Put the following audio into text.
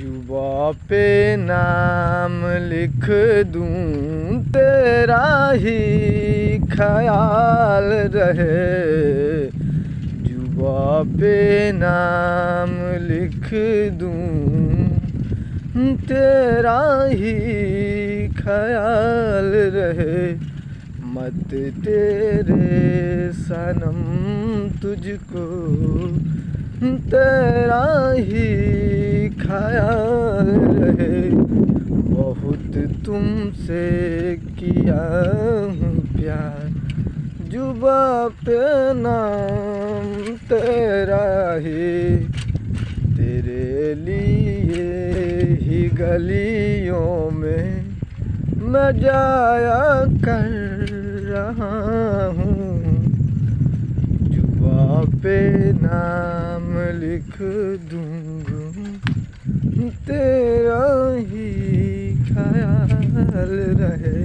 जुबा पे नाम लिख दूं तेरा ही ख्याल रहे। जुबा पे नाम लिख दूं तेरा ही ख्याल रहे। मत तेरे सनम तुझको तेरा ही ख्याल रहे। बहुत तुमसे किया हूँ प्यार, जुबा पे नाम तेरा ही। तेरे लिए ही गलियों में मैं जाया कर रहा हूँ। जुबा पे नाम लिख दूँगा तेरा ही ख्याल रहे।